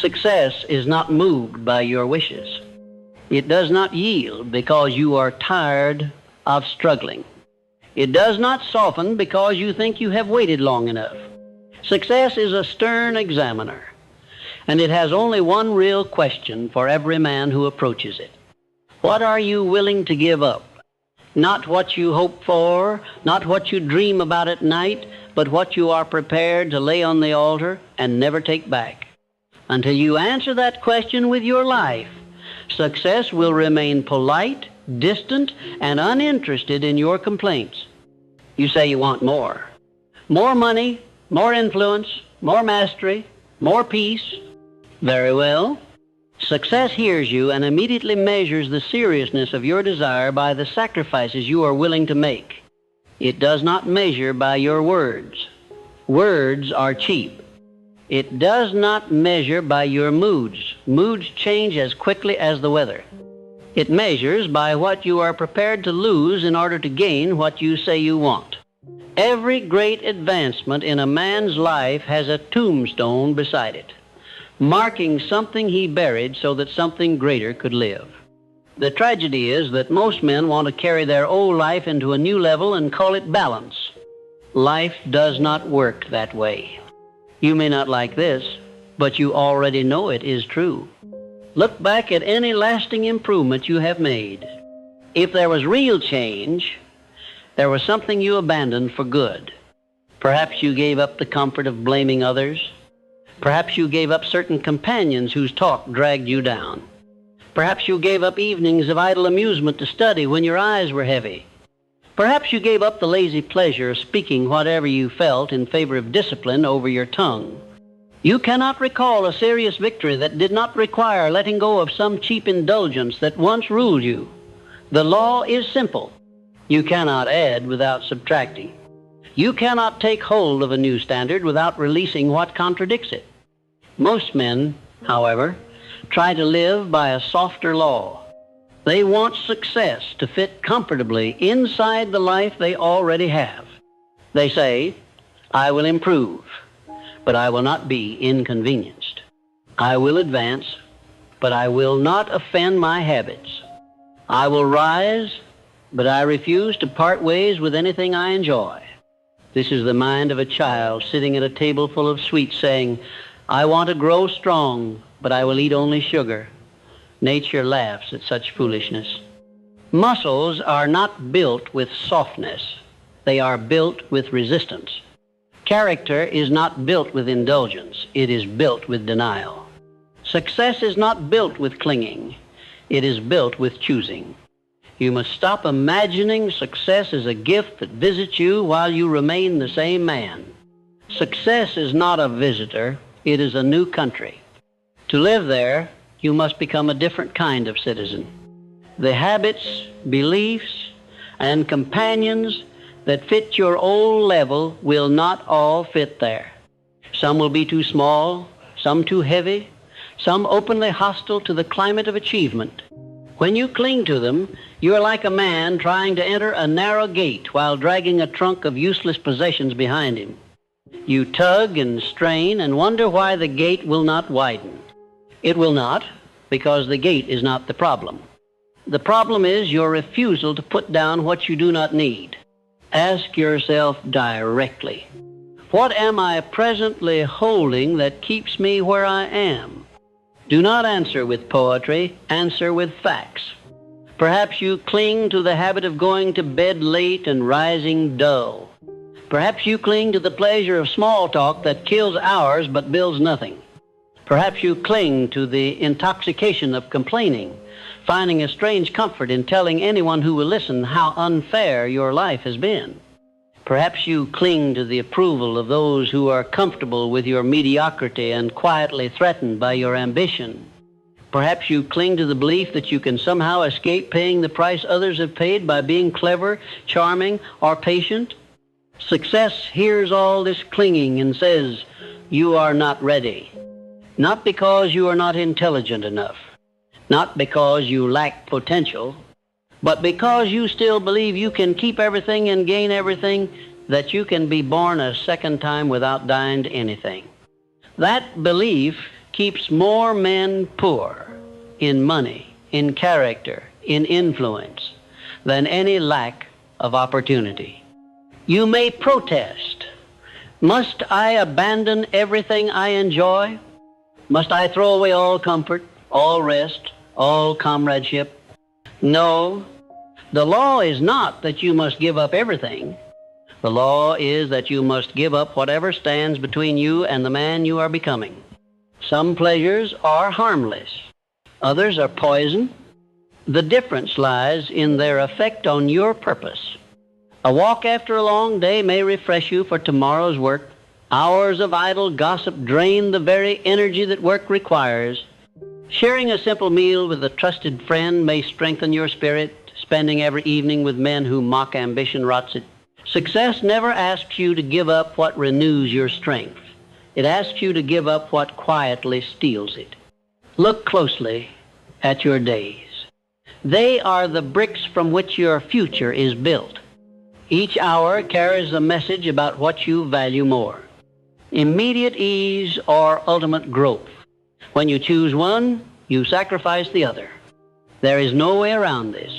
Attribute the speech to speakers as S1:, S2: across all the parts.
S1: Success is not moved by your wishes. It does not yield because you are tired of struggling. It does not soften because you think you have waited long enough. Success is a stern examiner, and it has only one real question for every man who approaches it. What are you willing to give up? Not what you hope for, not what you dream about at night, but what you are prepared to lay on the altar and never take back. Until you answer that question with your life, success will remain polite, distant, and uninterested in your complaints. You say you want more. More money, more influence, more mastery, more peace. Very well. Success hears you and immediately measures the seriousness of your desire by the sacrifices you are willing to make. It does not measure by your words. Words are cheap. It does not measure by your moods. Moods change as quickly as the weather. It measures by what you are prepared to lose in order to gain what you say you want. Every great advancement in a man's life has a tombstone beside it, marking something he buried so that something greater could live. The tragedy is that most men want to carry their old life into a new level and call it balance. Life does not work that way. You may not like this, but you already know it is true. Look back at any lasting improvement you have made. If there was real change, there was something you abandoned for good. Perhaps you gave up the comfort of blaming others. Perhaps you gave up certain companions whose talk dragged you down. Perhaps you gave up evenings of idle amusement to study when your eyes were heavy. Perhaps you gave up the lazy pleasure of speaking whatever you felt in favor of discipline over your tongue. You cannot recall a serious victory that did not require letting go of some cheap indulgence that once ruled you. The law is simple. You cannot add without subtracting. You cannot take hold of a new standard without releasing what contradicts it. Most men, however, try to live by a softer law. They want success to fit comfortably inside the life they already have. They say, I will improve, but I will not be inconvenienced. I will advance, but I will not offend my habits. I will rise, but I refuse to part ways with anything I enjoy. This is the mind of a child sitting at a table full of sweets saying, I want to grow strong, but I will eat only sugar. Nature laughs at such foolishness. Muscles are not built with softness. They are built with resistance. Character is not built with indulgence. It is built with denial. Success is not built with clinging. It is built with choosing. You must stop imagining success as a gift that visits you while you remain the same man. Success is not a visitor. It is a new country. To live there, you must become a different kind of citizen. The habits, beliefs, and companions that fit your old level will not all fit there. Some will be too small, some too heavy, some openly hostile to the climate of achievement. When you cling to them, you are like a man trying to enter a narrow gate while dragging a trunk of useless possessions behind him. You tug and strain and wonder why the gate will not widen. It will not, because the gate is not the problem. The problem is your refusal to put down what you do not need. Ask yourself directly, what am I presently holding that keeps me where I am? Do not answer with poetry, answer with facts. Perhaps you cling to the habit of going to bed late and rising dull. Perhaps you cling to the pleasure of small talk that kills hours but builds nothing. Perhaps you cling to the intoxication of complaining, finding a strange comfort in telling anyone who will listen how unfair your life has been. Perhaps you cling to the approval of those who are comfortable with your mediocrity and quietly threatened by your ambition. Perhaps you cling to the belief that you can somehow escape paying the price others have paid by being clever, charming, or patient. Success hears all this clinging and says, you are not ready. Not because you are not intelligent enough, not because you lack potential, but because you still believe you can keep everything and gain everything, that you can be born a second time without dying to anything. That belief keeps more men poor in money, in character, in influence than any lack of opportunity. You may protest. Must I abandon everything I enjoy? Must I throw away all comfort, all rest, all comradeship? No. The law is not that you must give up everything. The law is that you must give up whatever stands between you and the man you are becoming. Some pleasures are harmless. Others are poison. The difference lies in their effect on your purpose. A walk after a long day may refresh you for tomorrow's work. Hours of idle gossip drain the very energy that work requires. Sharing a simple meal with a trusted friend may strengthen your spirit. Spending every evening with men who mock ambition rots it. Success never asks you to give up what renews your strength. It asks you to give up what quietly steals it. Look closely at your days. They are the bricks from which your future is built. Each hour carries a message about what you value more. Immediate ease or ultimate growth. When you choose one, you sacrifice the other. There is no way around this.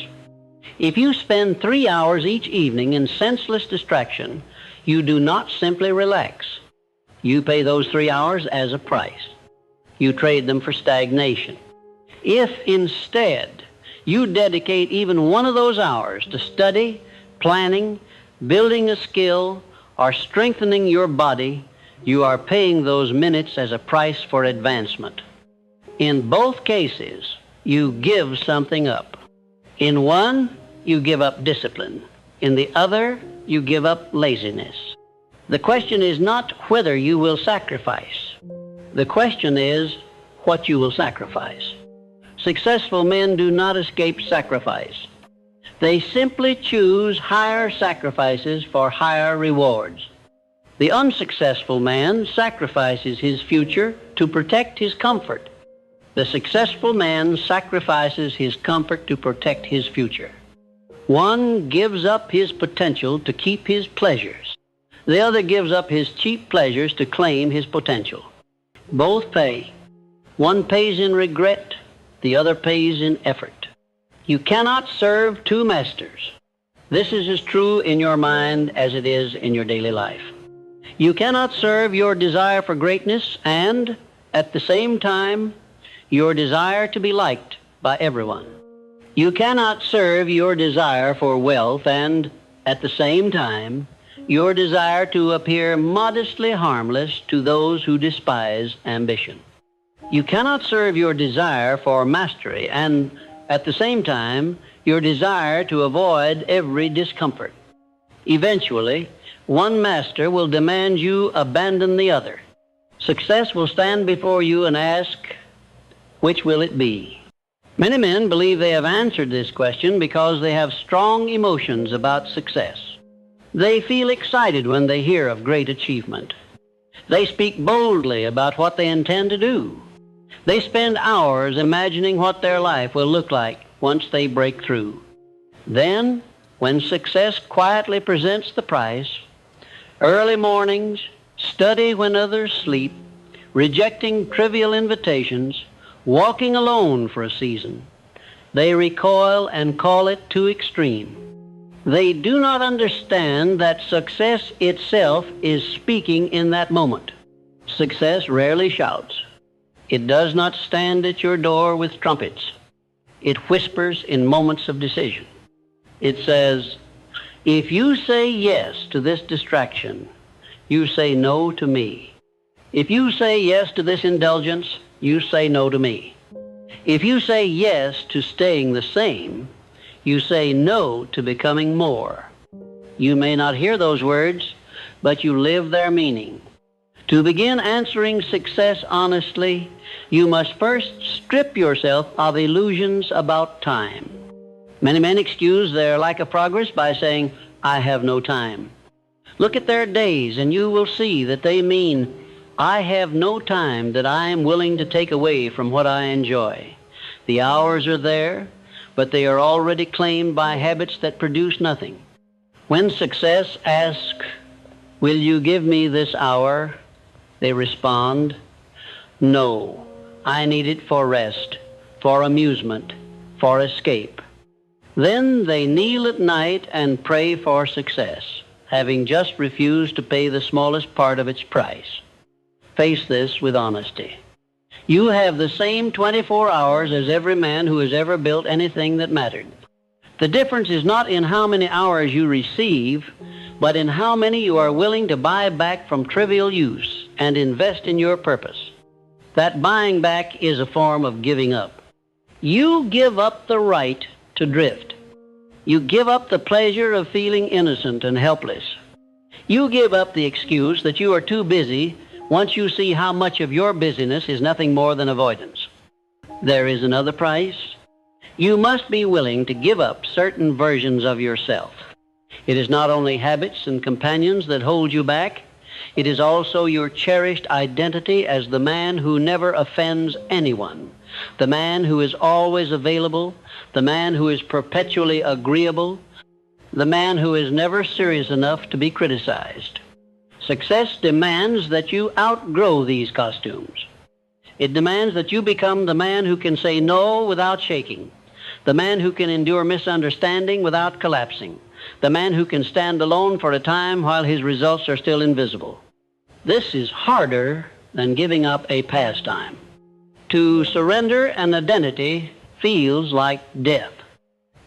S1: If you spend 3 hours each evening in senseless distraction, you do not simply relax. You pay those 3 hours as a price. You trade them for stagnation. If instead you dedicate even one of those hours to study, planning, building a skill, or strengthening your body, you are paying those minutes as a price for advancement. In both cases, you give something up. In one, you give up discipline. In the other, you give up laziness. The question is not whether you will sacrifice. The question is what you will sacrifice. Successful men do not escape sacrifice. They simply choose higher sacrifices for higher rewards. The unsuccessful man sacrifices his future to protect his comfort. The successful man sacrifices his comfort to protect his future. One gives up his potential to keep his pleasures. The other gives up his cheap pleasures to claim his potential. Both pay. One pays in regret, the other pays in effort. You cannot serve two masters. This is as true in your mind as it is in your daily life. You cannot serve your desire for greatness and, at the same time, your desire to be liked by everyone. You cannot serve your desire for wealth and, at the same time, your desire to appear modestly harmless to those who despise ambition. You cannot serve your desire for mastery and, at the same time, your desire to avoid every discomfort. Eventually, one master will demand you abandon the other. Success will stand before you and ask, which will it be? Many men believe they have answered this question because they have strong emotions about success. They feel excited when they hear of great achievement. They speak boldly about what they intend to do. They spend hours imagining what their life will look like once they break through. Then, when success quietly presents the price, early mornings, study when others sleep, rejecting trivial invitations, walking alone for a season, they recoil and call it too extreme. They do not understand that success itself is speaking in that moment. Success rarely shouts. It does not stand at your door with trumpets. It whispers in moments of decision. It says, if you say yes to this distraction, you say no to me. If you say yes to this indulgence, you say no to me. If you say yes to staying the same, you say no to becoming more. You may not hear those words, but you live their meaning. To begin answering success honestly, you must first strip yourself of illusions about time. Many men excuse their lack of progress by saying, I have no time. Look at their days and you will see that they mean, I have no time that I am willing to take away from what I enjoy. The hours are there, but they are already claimed by habits that produce nothing. When success asks, will you give me this hour? They respond, No, I need it for rest, for amusement, for escape. Then they kneel at night and pray for success, having just refused to pay the smallest part of its price. Face this with honesty. You have the same 24 hours as every man who has ever built anything that mattered. The difference is not in how many hours you receive, but in how many you are willing to buy back from trivial use and invest in your purpose. That buying back is a form of giving up. You give up the right to drift. You give up the pleasure of feeling innocent and helpless. You give up the excuse that you are too busy once you see how much of your busyness is nothing more than avoidance. There is another price. You must be willing to give up certain versions of yourself. It is not only habits and companions that hold you back, it is also your cherished identity as the man who never offends anyone, the man who is always available, the man who is perpetually agreeable, the man who is never serious enough to be criticized. Success demands that you outgrow these costumes. It demands that you become the man who can say no without shaking, the man who can endure misunderstanding without collapsing, the man who can stand alone for a time while his results are still invisible. This is harder than giving up a pastime. To surrender an identity feels like death.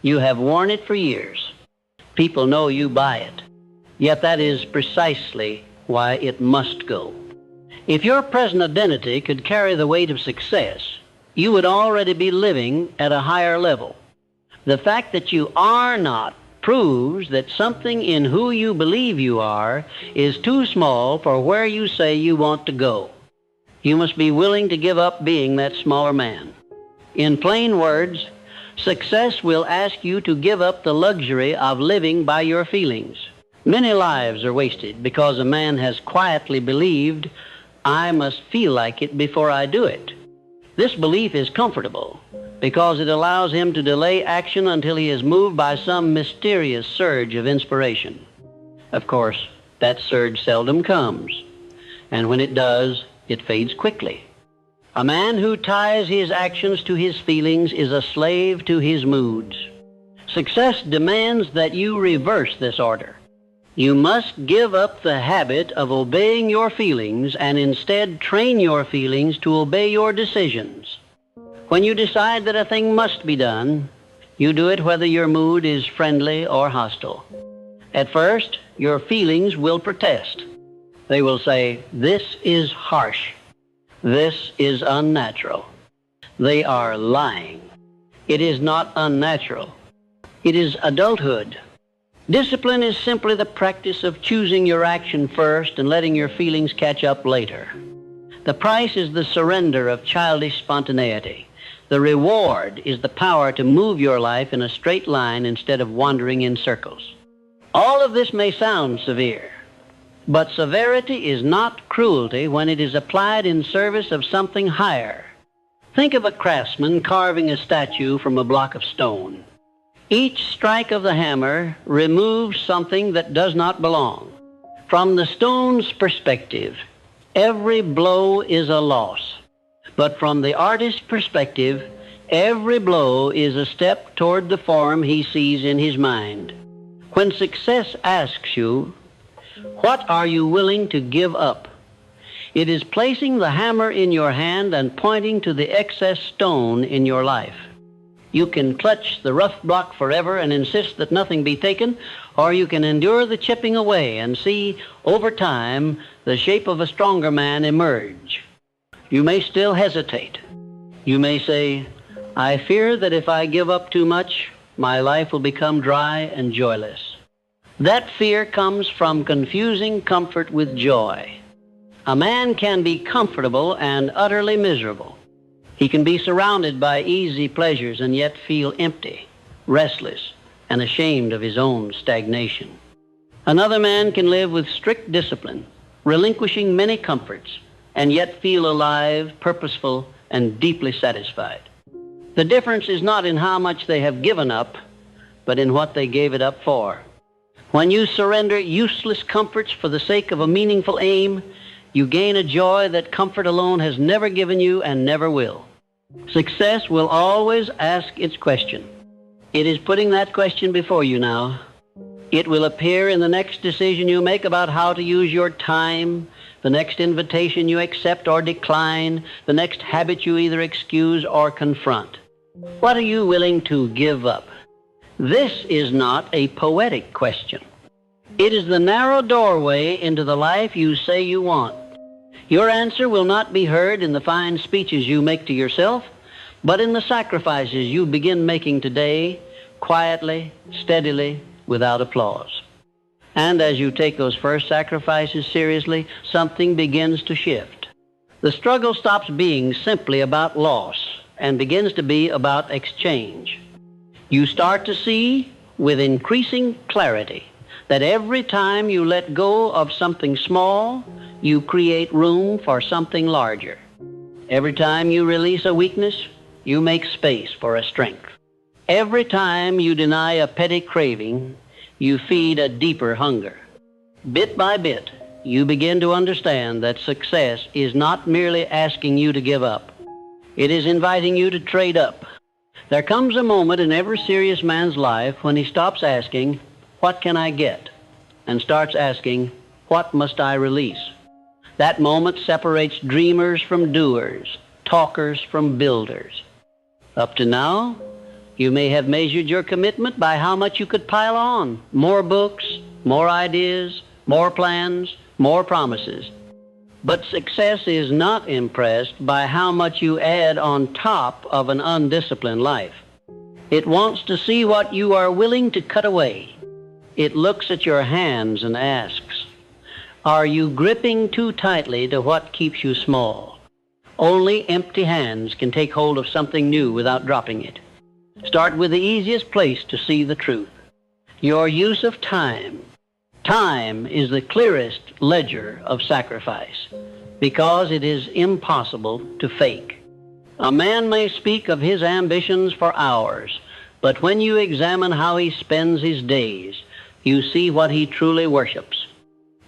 S1: You have worn it for years. People know you by it. Yet that is precisely why it must go. If your present identity could carry the weight of success, you would already be living at a higher level. The fact that you are not proves that something in who you believe you are is too small for where you say you want to go. You must be willing to give up being that smaller man. In plain words, success will ask you to give up the luxury of living by your feelings. Many lives are wasted because a man has quietly believed, I must feel like it before I do it. This belief is comfortable because it allows him to delay action until he is moved by some mysterious surge of inspiration. Of course, that surge seldom comes, and when it does, it fades quickly. A man who ties his actions to his feelings is a slave to his moods. Success demands that you reverse this order. You must give up the habit of obeying your feelings and instead train your feelings to obey your decisions. When you decide that a thing must be done, you do it whether your mood is friendly or hostile. At first, your feelings will protest. They will say, this is harsh. This is unnatural. They are lying. It is not unnatural. It is adulthood. Discipline is simply the practice of choosing your action first and letting your feelings catch up later. The price is the surrender of childish spontaneity. The reward is the power to move your life in a straight line instead of wandering in circles. All of this may sound severe, but severity is not cruelty when it is applied in service of something higher. Think of a craftsman carving a statue from a block of stone. Each strike of the hammer removes something that does not belong. From the stone's perspective, every blow is a loss. But from the artist's perspective, every blow is a step toward the form he sees in his mind. When success asks you, what are you willing to give up? It is placing the hammer in your hand and pointing to the excess stone in your life. You can clutch the rough block forever and insist that nothing be taken, or you can endure the chipping away and see, over time, the shape of a stronger man emerge. You may still hesitate. You may say, I fear that if I give up too much, my life will become dry and joyless. That fear comes from confusing comfort with joy. A man can be comfortable and utterly miserable. He can be surrounded by easy pleasures and yet feel empty, restless, and ashamed of his own stagnation. Another man can live with strict discipline, relinquishing many comforts, and yet feel alive, purposeful, and deeply satisfied. The difference is not in how much they have given up, but in what they gave it up for. When you surrender useless comforts for the sake of a meaningful aim, You gain a joy that comfort alone has never given you and never will. Success will always ask its question. It is putting that question before you now. It will appear in the next decision you make about how to use your time, the next invitation you accept or decline, the next habit you either excuse or confront. What are you willing to give up? This is not a poetic question. It is the narrow doorway into the life you say you want. Your answer will not be heard in the fine speeches you make to yourself, but in the sacrifices you begin making today, quietly, steadily, without applause. And as you take those first sacrifices seriously, something begins to shift. The struggle stops being simply about loss and begins to be about exchange. You start to see with increasing clarity that every time you let go of something small, you create room for something larger. Every time you release a weakness, you make space for a strength. Every time you deny a petty craving, you feed a deeper hunger. Bit by bit, you begin to understand that success is not merely asking you to give up. It is inviting you to trade up. There comes a moment in every serious man's life when he stops asking, "What can I get?" and starts asking, "What must I release?" That moment separates dreamers from doers, talkers from builders. Up to now, you may have measured your commitment by how much you could pile on. More books, more ideas, more plans, more promises. But success is not impressed by how much you add on top of an undisciplined life. It wants to see what you are willing to cut away. It looks at your hands and asks, are you gripping too tightly to what keeps you small? Only empty hands can take hold of something new without dropping it. Start with the easiest place to see the truth. Your use of time. Time is the clearest ledger of sacrifice because it is impossible to fake. A man may speak of his ambitions for hours, but when you examine how he spends his days, you see what he truly worships.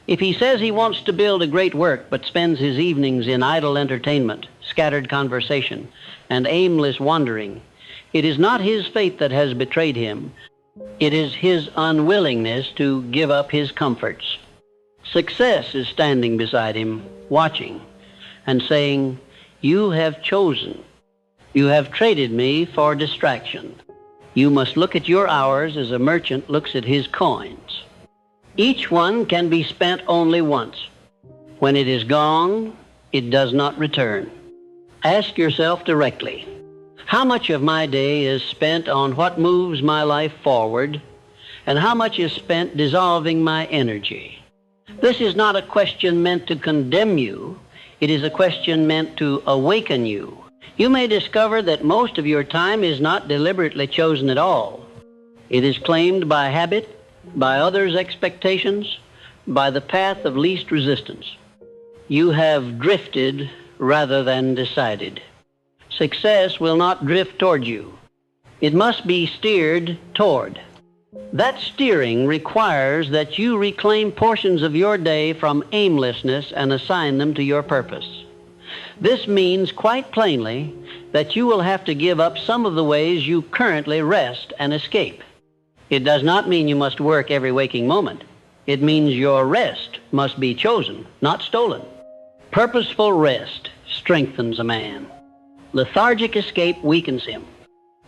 S1: If he says he wants to build a great work but spends his evenings in idle entertainment, scattered conversation, and aimless wandering, it is not his faith that has betrayed him. It is his unwillingness to give up his comforts. Success is standing beside him, watching, and saying, "You have chosen. You have traded me for distraction. You must look at your hours as a merchant looks at his coins. Each one can be spent only once. When it is gone, it does not return." Ask yourself directly, how much of my day is spent on what moves my life forward, and how much is spent dissolving my energy? This is not a question meant to condemn you. It is a question meant to awaken you. You may discover that most of your time is not deliberately chosen at all. It is claimed by habit, by others' expectations, by the path of least resistance. You have drifted rather than decided. Success will not drift toward you. It must be steered toward. That steering requires that you reclaim portions of your day from aimlessness and assign them to your purpose. This means quite plainly that you will have to give up some of the ways you currently rest and escape. It does not mean you must work every waking moment. It means your rest must be chosen, not stolen. Purposeful rest strengthens a man. Lethargic escape weakens him.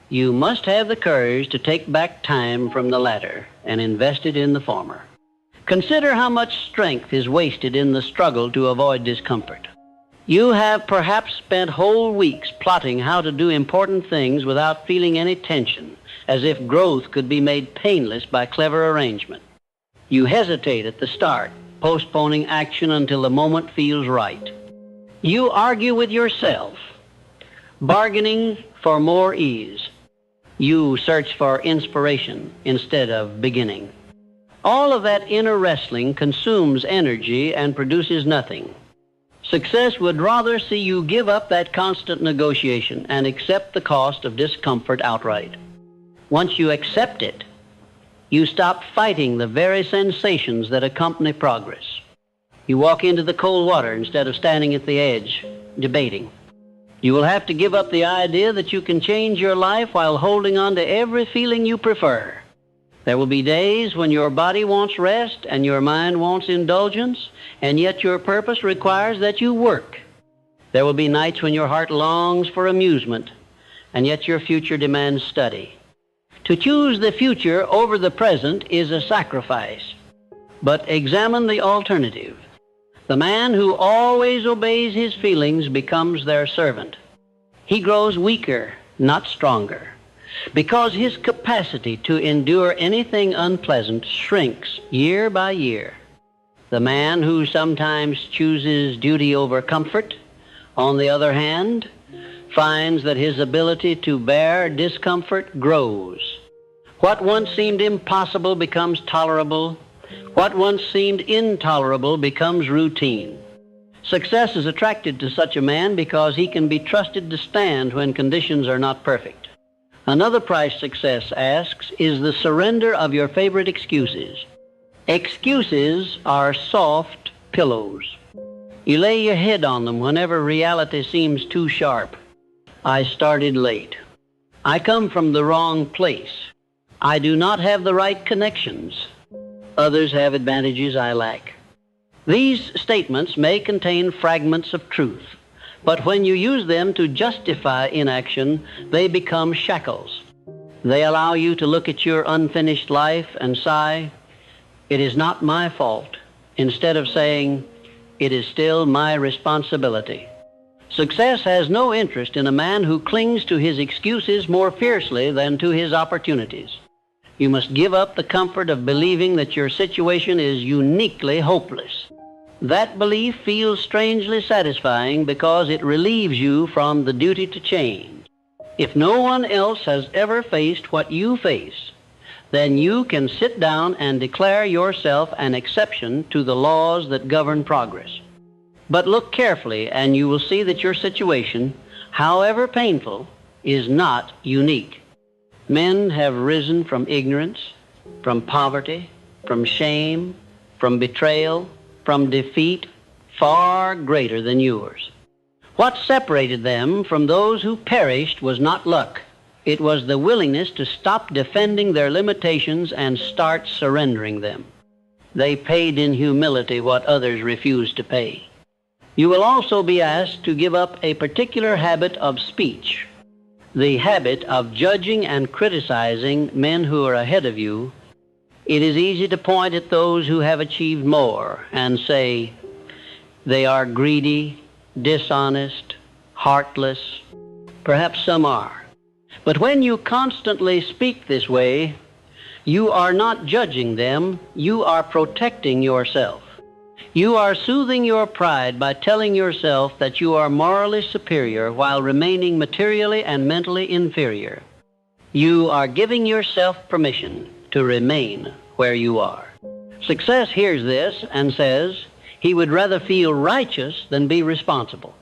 S1: You must have the courage to take back time from the latter and invest it in the former. Consider how much strength is wasted in the struggle to avoid discomfort. You have perhaps spent whole weeks plotting how to do important things without feeling any tension, as if growth could be made painless by clever arrangement. You hesitate at the start, postponing action until the moment feels right. You argue with yourself, bargaining for more ease. You search for inspiration instead of beginning. All of that inner wrestling consumes energy and produces nothing. Success would rather see you give up that constant negotiation and accept the cost of discomfort outright. Once you accept it, you stop fighting the very sensations that accompany progress. You walk into the cold water instead of standing at the edge, debating. You will have to give up the idea that you can change your life while holding on to every feeling you prefer. There will be days when your body wants rest and your mind wants indulgence, and yet your purpose requires that you work. There will be nights when your heart longs for amusement, and yet your future demands study. To choose the future over the present is a sacrifice, but examine the alternative. The man who always obeys his feelings becomes their servant. He grows weaker, not stronger, because his capacity to endure anything unpleasant shrinks year by year. The man who sometimes chooses duty over comfort, on the other hand, finds that his ability to bear discomfort grows. What once seemed impossible becomes tolerable. What once seemed intolerable becomes routine. Success is attracted to such a man because he can be trusted to stand when conditions are not perfect. Another price success asks is the surrender of your favorite excuses. Excuses are soft pillows. You lay your head on them whenever reality seems too sharp. I started late. I come from the wrong place. I do not have the right connections. Others have advantages I lack. These statements may contain fragments of truth, but when you use them to justify inaction, they become shackles. They allow you to look at your unfinished life and sigh, "It is not my fault," instead of saying, "It is still my responsibility." Success has no interest in a man who clings to his excuses more fiercely than to his opportunities. You must give up the comfort of believing that your situation is uniquely hopeless. That belief feels strangely satisfying because it relieves you from the duty to change. If no one else has ever faced what you face, then you can sit down and declare yourself an exception to the laws that govern progress. But look carefully and you will see that your situation, however painful, is not unique. Men have risen from ignorance, from poverty, from shame, from betrayal, from defeat, far greater than yours. What separated them from those who perished was not luck. It was the willingness to stop defending their limitations and start surrendering them. They paid in humility what others refused to pay. You will also be asked to give up a particular habit of speech, the habit of judging and criticizing men who are ahead of you. It is easy to point at those who have achieved more and say, they are greedy, dishonest, heartless. Perhaps some are. But when you constantly speak this way, you are not judging them, you are protecting yourself. You are soothing your pride by telling yourself that you are morally superior while remaining materially and mentally inferior. You are giving yourself permission to remain where you are. Success hears this and says he would rather feel righteous than be responsible.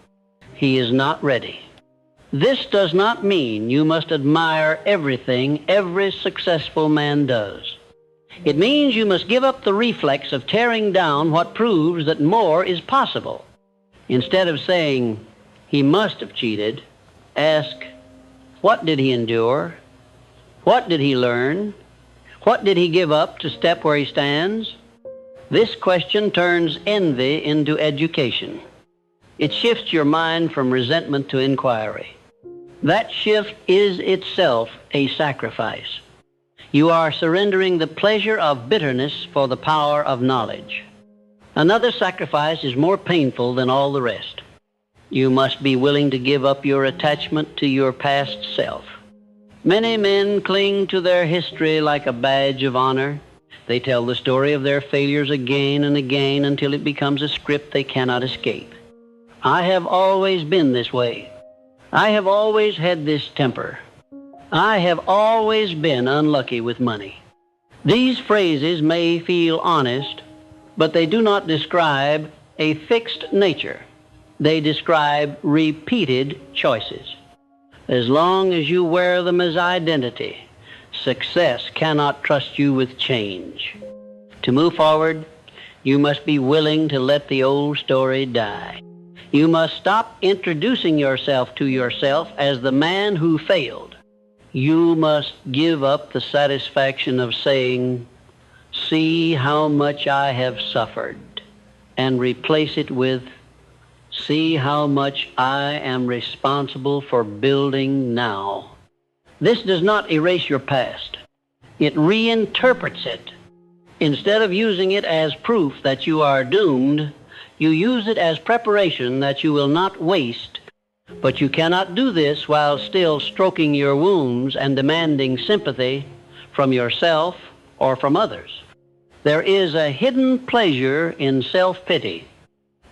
S1: He is not ready. This does not mean you must admire everything every successful man does. It means you must give up the reflex of tearing down what proves that more is possible. Instead of saying, he must have cheated, ask, what did he endure? What did he learn? What did he give up to step where he stands? This question turns envy into education. It shifts your mind from resentment to inquiry. That shift is itself a sacrifice. You are surrendering the pleasure of bitterness for the power of knowledge. Another sacrifice is more painful than all the rest. You must be willing to give up your attachment to your past self. Many men cling to their history like a badge of honor. They tell the story of their failures again and again until it becomes a script they cannot escape. I have always been this way. I have always had this temper. I have always been unlucky with money. These phrases may feel honest, but they do not describe a fixed nature. They describe repeated choices. As long as you wear them as identity, success cannot trust you with change. To move forward, You must be willing to let the old story die. You must stop introducing yourself to yourself as the man who failed. You must give up the satisfaction of saying, "See how much I have suffered," and replace it with, "See how much I am responsible for building now." This does not erase your past. It reinterprets it. Instead of using it as proof that you are doomed, you use it as preparation that you will not waste. But you cannot do this while still stroking your wounds and demanding sympathy from yourself or from others. There is a hidden pleasure in self-pity.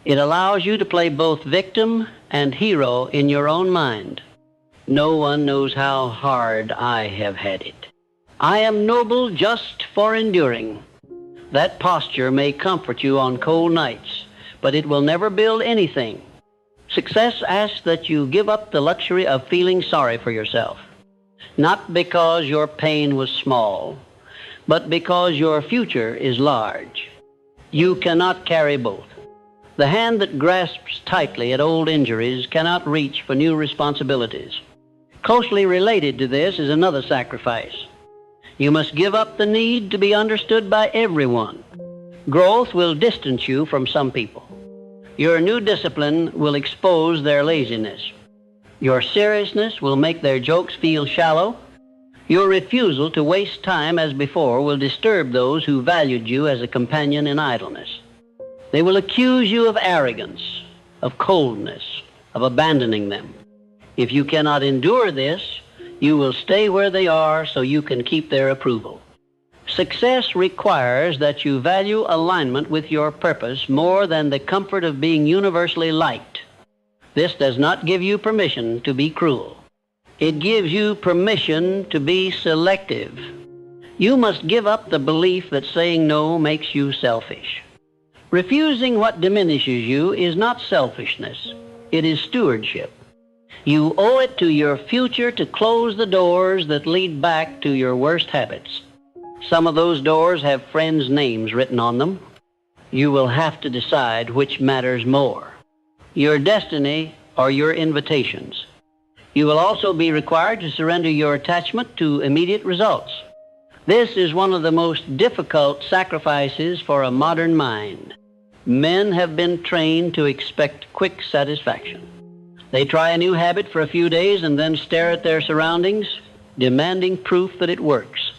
S1: It allows you to play both victim and hero in your own mind. No one knows how hard I have had it. I am noble just for enduring. That posture may comfort you on cold nights, but it will never build anything. Success asks that you give up the luxury of feeling sorry for yourself, not because your pain was small, but because your future is large. You cannot carry both. The hand that grasps tightly at old injuries cannot reach for new responsibilities. Closely related to this is another sacrifice. You must give up the need to be understood by everyone. Growth will distance you from some people. Your new discipline will expose their laziness. Your seriousness will make their jokes feel shallow. Your refusal to waste time as before will disturb those who valued you as a companion in idleness. They will accuse you of arrogance, of coldness, of abandoning them. If you cannot endure this, you will stay where they are so you can keep their approval. Success requires that you value alignment with your purpose more than the comfort of being universally liked. This does not give you permission to be cruel. It gives you permission to be selective. You must give up the belief that saying no makes you selfish. Refusing what diminishes you is not selfishness. It is stewardship. You owe it to your future to close the doors that lead back to your worst habits. Some of those doors have friends' names written on them. You will have to decide which matters more, your destiny or your invitations. You will also be required to surrender your attachment to immediate results. This is one of the most difficult sacrifices for a modern mind. Men have been trained to expect quick satisfaction. They try a new habit for a few days and then stare at their surroundings, demanding proof that it works.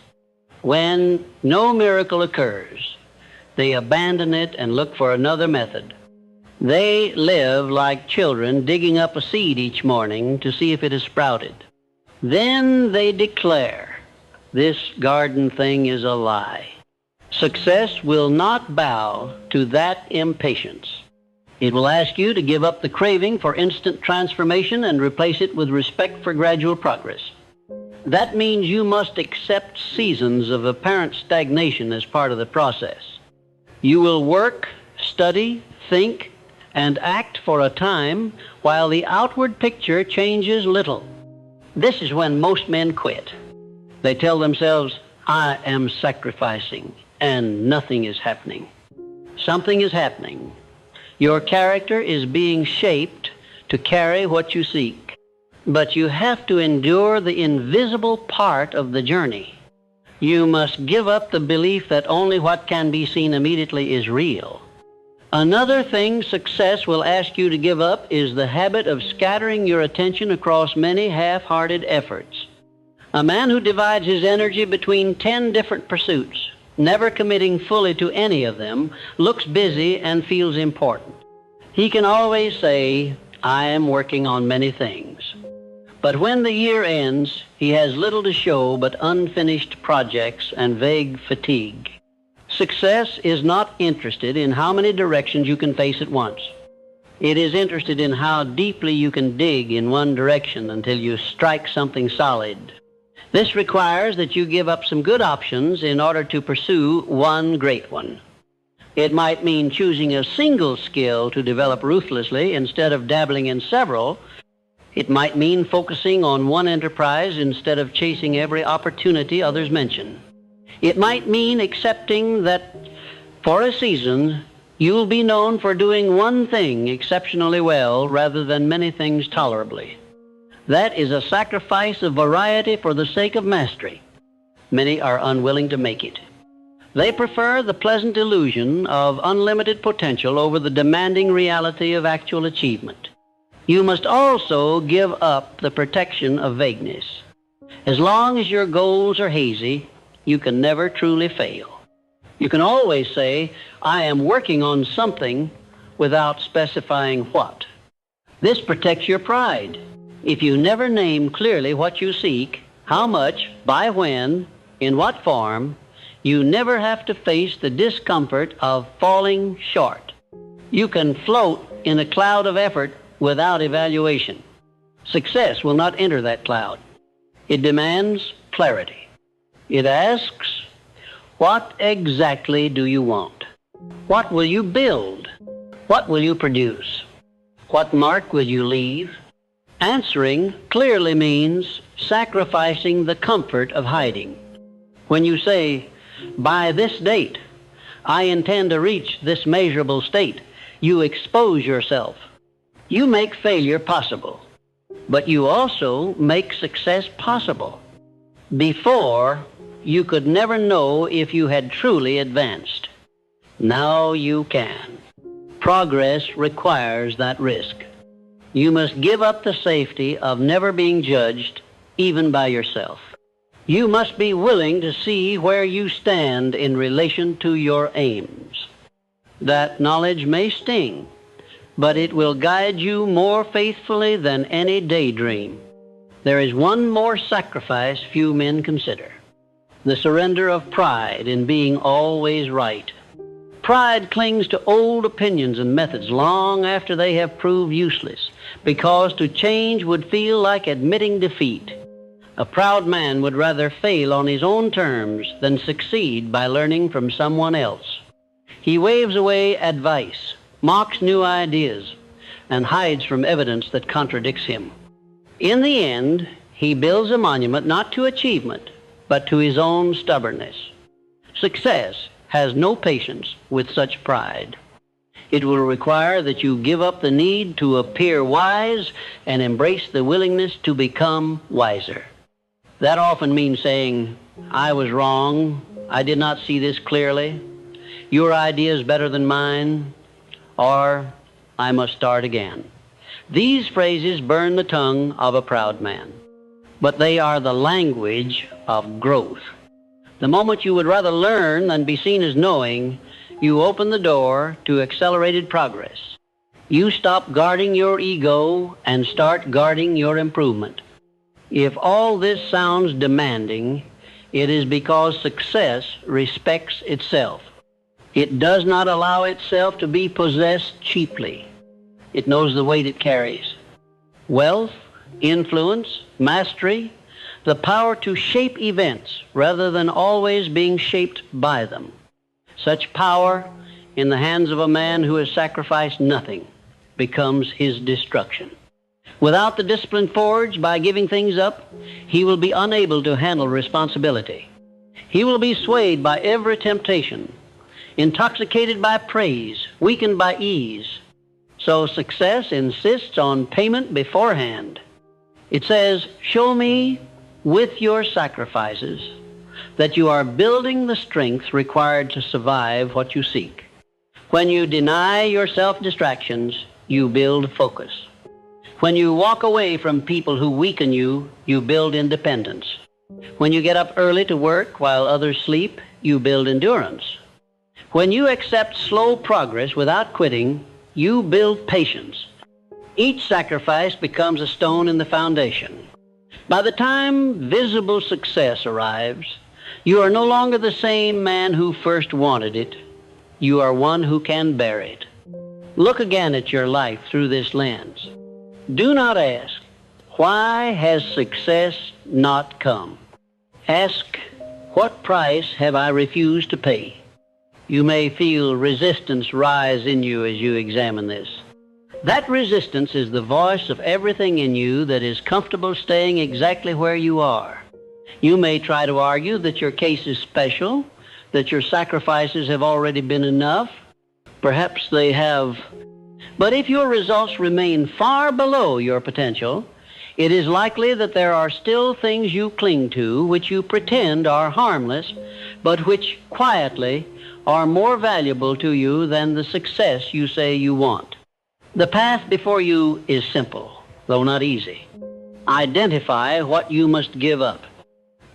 S1: When no miracle occurs, they abandon it and look for another method. They live like children digging up a seed each morning to see if it has sprouted. Then they declare, "This garden thing is a lie." Success will not bow to that impatience. It will ask you to give up the craving for instant transformation and replace it with respect for gradual progress. That means you must accept seasons of apparent stagnation as part of the process. You will work, study, think, and act for a time while the outward picture changes little. This is when most men quit. They tell themselves, "I am sacrificing, and nothing is happening." Something is happening. Your character is being shaped to carry what you seek. But you have to endure the invisible part of the journey. You must give up the belief that only what can be seen immediately is real. Another thing success will ask you to give up is the habit of scattering your attention across many half-hearted efforts. A man who divides his energy between 10 different pursuits, never committing fully to any of them, looks busy and feels important. He can always say, "I am working on many things." But when the year ends, he has little to show but unfinished projects and vague fatigue. Success is not interested in how many directions you can face at once. It is interested in how deeply you can dig in one direction until you strike something solid. This requires that you give up some good options in order to pursue one great one. It might mean choosing a single skill to develop ruthlessly instead of dabbling in several. It might mean focusing on one enterprise instead of chasing every opportunity others mention. It might mean accepting that For a season, you'll be known for doing one thing exceptionally well rather than many things tolerably. That is a sacrifice of variety for the sake of mastery. Many are unwilling to make it. They prefer the pleasant illusion of unlimited potential over the demanding reality of actual achievement. You must also give up the protection of vagueness. As long as your goals are hazy, you can never truly fail. You can always say, I am working on something, without specifying what. This protects your pride. If you never name clearly what you seek, how much, by when, in what form, you never have to face the discomfort of falling short. You can float in a cloud of effort without evaluation. Success will not enter that cloud. It demands clarity. It asks, what exactly do you want? What will you build? What will you produce? What mark will you leave? Answering clearly means sacrificing the comfort of hiding. When you say, by this date, I intend to reach this measurable state, you expose yourself. You make failure possible, but you also make success possible. Before, you could never know if you had truly advanced. Now you can. Progress requires that risk. You must give up the safety of never being judged, even by yourself. You must be willing to see where you stand in relation to your aims. That knowledge may sting, but it will guide you more faithfully than any daydream. There is one more sacrifice few men consider: the surrender of pride in being always right. Pride clings to old opinions and methods long after they have proved useless, because to change would feel like admitting defeat. A proud man would rather fail on his own terms than succeed by learning from someone else. He waves away advice, mocks new ideas, and hides from evidence that contradicts him. In the end, he builds a monument not to achievement, but to his own stubbornness. Success has no patience with such pride. It will require that you give up the need to appear wise and embrace the willingness to become wiser. That often means saying, I was wrong, I did not see this clearly, your idea is better than mine, or I must start again. These phrases burn the tongue of a proud man, but they are the language of growth. The moment you would rather learn than be seen as knowing, you open the door to accelerated progress. You stop guarding your ego and start guarding your improvement. If all this sounds demanding, it is because success respects itself. It does not allow itself to be possessed cheaply. It knows the weight it carries. Wealth, influence, mastery, the power to shape events rather than always being shaped by them. Such power in the hands of a man who has sacrificed nothing becomes his destruction. Without the discipline forged by giving things up, he will be unable to handle responsibility. He will be swayed by every temptation, intoxicated by praise, weakened by ease. So success insists on payment beforehand. It says, show me with your sacrifices that you are building the strength required to survive what you seek. When you deny yourself distractions, you build focus. When you walk away from people who weaken you, you build independence. When you get up early to work while others sleep, you build endurance. When you accept slow progress without quitting, you build patience. Each sacrifice becomes a stone in the foundation. By the time visible success arrives, you are no longer the same man who first wanted it. You are one who can bear it. Look again at your life through this lens. Do not ask, why has success not come? Ask, what price have I refused to pay? You may feel resistance rise in you as you examine this. That resistance is the voice of everything in you that is comfortable staying exactly where you are. You may try to argue that your case is special, that your sacrifices have already been enough. Perhaps they have. But if your results remain far below your potential, it is likely that there are still things you cling to which you pretend are harmless, but which quietly are more valuable to you than the success you say you want. The path before you is simple, though not easy. Identify what you must give up.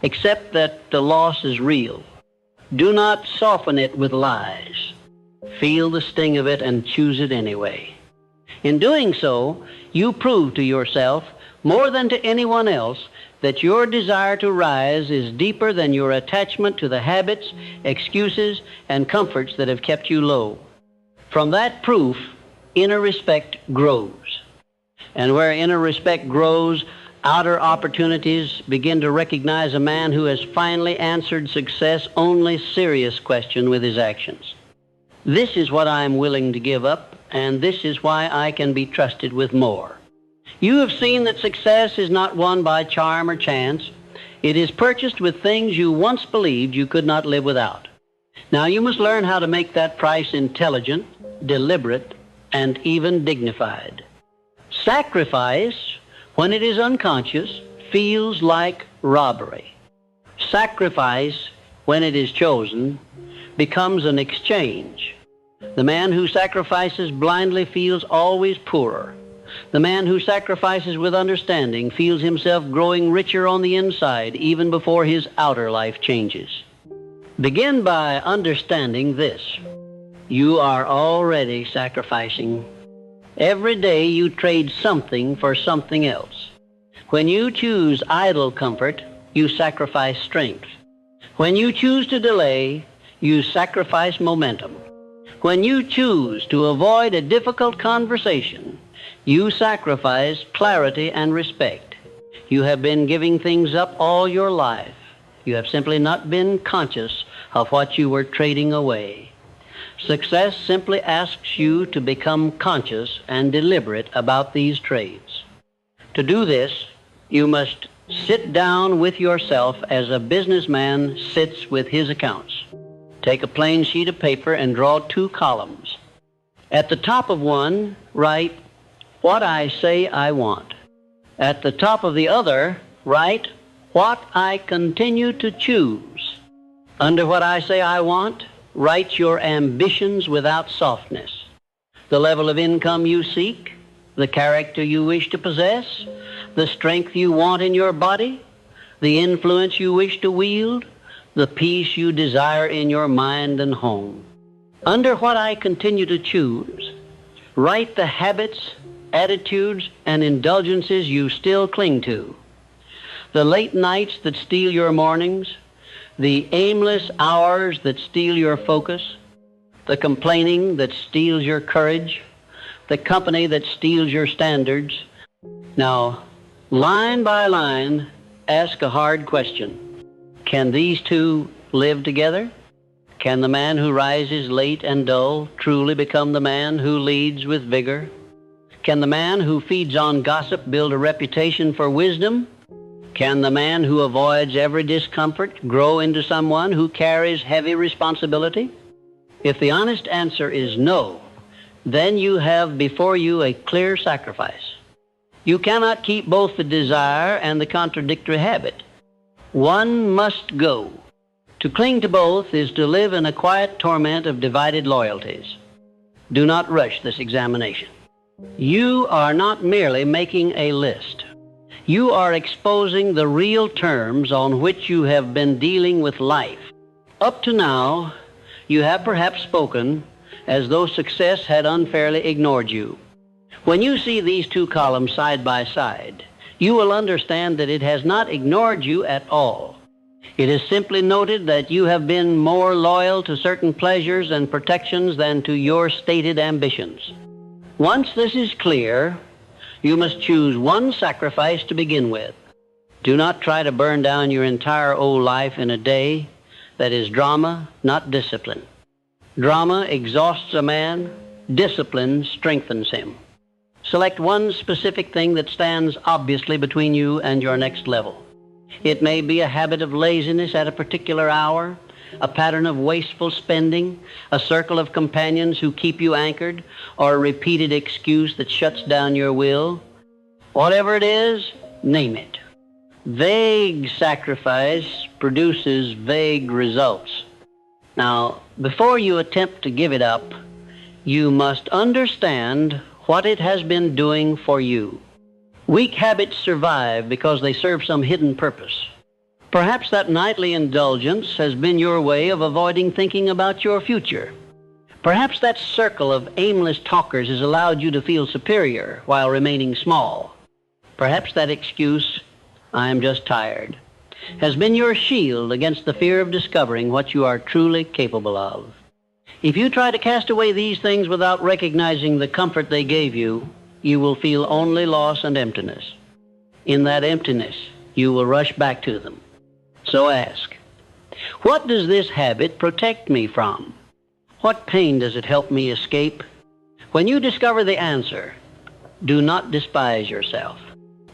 S1: Accept that the loss is real. Do not soften it with lies. Feel the sting of it and choose it anyway. In doing so, you prove to yourself, more than to anyone else, that your desire to rise is deeper than your attachment to the habits, excuses, and comforts that have kept you low. From that proof, inner respect grows. And where inner respect grows, outer opportunities begin to recognize a man who has finally answered success' only serious question with his actions. This is what I am willing to give up, and this is why I can be trusted with more. You have seen that success is not won by charm or chance. It is purchased with things you once believed you could not live without. Now you must learn how to make that price intelligent, deliberate, and even dignified. Sacrifice, when it is unconscious, feels like robbery. Sacrifice, when it is chosen, becomes an exchange. The man who sacrifices blindly feels always poorer. The man who sacrifices with understanding feels himself growing richer on the inside even before his outer life changes. Begin by understanding this. You are already sacrificing. Every day you trade something for something else. When you choose idle comfort, you sacrifice strength. When you choose to delay, you sacrifice momentum. When you choose to avoid a difficult conversation, you sacrifice clarity and respect. You have been giving things up all your life. You have simply not been conscious of what you were trading away. Success simply asks you to become conscious and deliberate about these trades. To do this, you must sit down with yourself as a businessman sits with his accounts. Take a plain sheet of paper and draw 2 columns. At the top of one, write, "What I say I want." At the top of the other, write, "What I continue to choose." Under what I say I want, write your ambitions without softness. The level of income you seek, the character you wish to possess, the strength you want in your body, the influence you wish to wield, the peace you desire in your mind and home. Under what I continue to choose, write the habits, attitudes, and indulgences you still cling to, the late nights that steal your mornings, the aimless hours that steal your focus, the complaining that steals your courage, the company that steals your standards. Now, line by line, ask a hard question. Can these two live together? Can the man who rises late and dull truly become the man who leads with vigor? Can the man who feeds on gossip build a reputation for wisdom? Can the man who avoids every discomfort grow into someone who carries heavy responsibility? If the honest answer is no, then you have before you a clear sacrifice. You cannot keep both the desire and the contradictory habit. One must go. To cling to both is to live in a quiet torment of divided loyalties. Do not rush this examination. You are not merely making a list. You are exposing the real terms on which you have been dealing with life. Up to now, you have perhaps spoken as though success had unfairly ignored you. When you see these 2 columns side by side, you will understand that it has not ignored you at all. It has simply noted that you have been more loyal to certain pleasures and protections than to your stated ambitions. Once this is clear, you must choose one sacrifice to begin with. Do not try to burn down your entire old life in a day. That is drama, not discipline. Drama exhausts a man. Discipline strengthens him. Select one specific thing that stands obviously between you and your next level. It may be a habit of laziness at a particular hour, a pattern of wasteful spending, a circle of companions who keep you anchored, or a repeated excuse that shuts down your will? Whatever it is, name it. Vague sacrifice produces vague results. Now, before you attempt to give it up, you must understand what it has been doing for you. Weak habits survive because they serve some hidden purpose. Perhaps that nightly indulgence has been your way of avoiding thinking about your future. Perhaps that circle of aimless talkers has allowed you to feel superior while remaining small. Perhaps that excuse, "I'm just tired," has been your shield against the fear of discovering what you are truly capable of. If you try to cast away these things without recognizing the comfort they gave you, you will feel only loss and emptiness. In that emptiness, you will rush back to them. So ask, what does this habit protect me from? What pain does it help me escape? When you discover the answer, do not despise yourself.